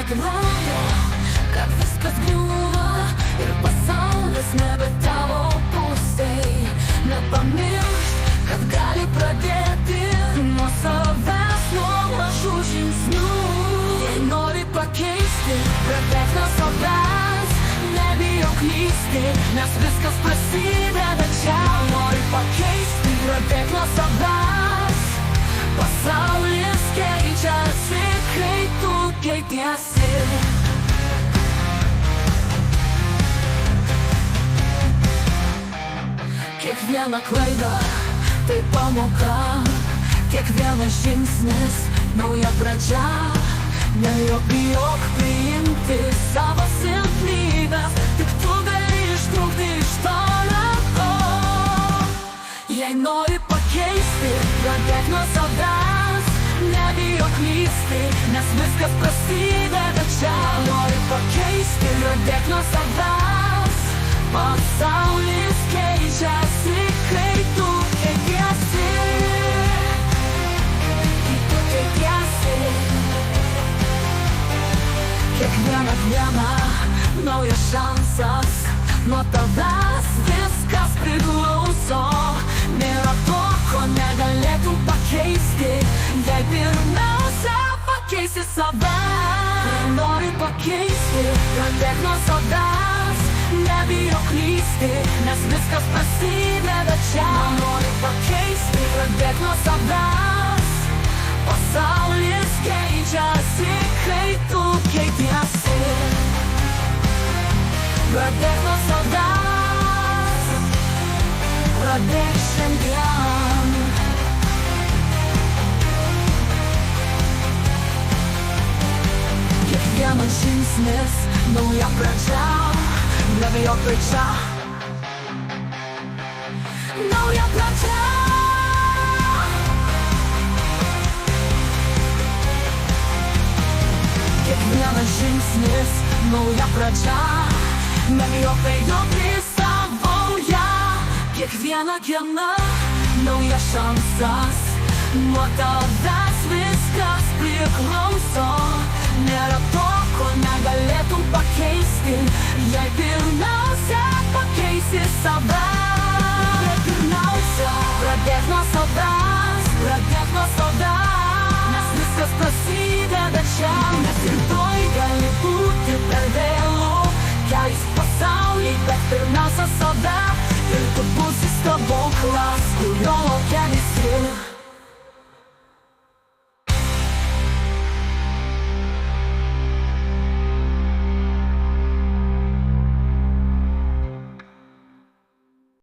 atrodo, kad viskas griūva ir pasaulis nebe tavo pusėj. Nepamiršk, kad gali pradėti nuo savęs, nuo mažų žingsnių. Jei nori pakeisti, pradėk nuo savęs, nebijok klysti, nes viskas prasideda čia. Nori pakeisti, pradėk nuo savęs, pasaulis keičiasi, kai tu keitiesi. Kiekviena klaida tai pamoka, kiekvienas žingsnis nauja pradžia. Nebijok priimti savo silpnybes, tik tu gali ištrūkti iš to rato. Jei nori pakeisti, pradėk nuo savęs, nebijok klysti, nes viskas prasideda čia. Nori pakeisti, pradėk nuo savęs, pasaulis keičiasi, kai tu keitiesi. Kiekvieną dieną naujas šansas, nuo tavęs viskas priklauso. Nėra to, ko negalėtum pakeisti, jei pirmiausia pakeisi save. Jei nori pakeisti, pradėk nuo savęs, nebijok klysti, nes viskas prasideda čia. Nori pakeisti, pradėk nuo savęs, pasaulis keičiasi, kai tu keitiesi. Pradėk nuo savęs, pradėk šiandien. Kiekvienas žingsnis nauja pradžia, nebijok tai čia. Nauja pradžia. Kiekvienas žingsnis nauja pradžia, nebijok tai jog prisavoja. Kiekviena diena naujas šansas, nuo tavęs viskas priklauso. Nėra to, ko negalėtum pakeisti, jei pirmiausia pakeisi save. Pirmiausia, pradėk nuo savęs, pradėk nuo savęs, nes viskas prasideda čia. Nes rytoj gali būti per vėlu keisti pasaulį, bet pirmiausia save, ir tu būsi stebuklas, kurio laukia visi.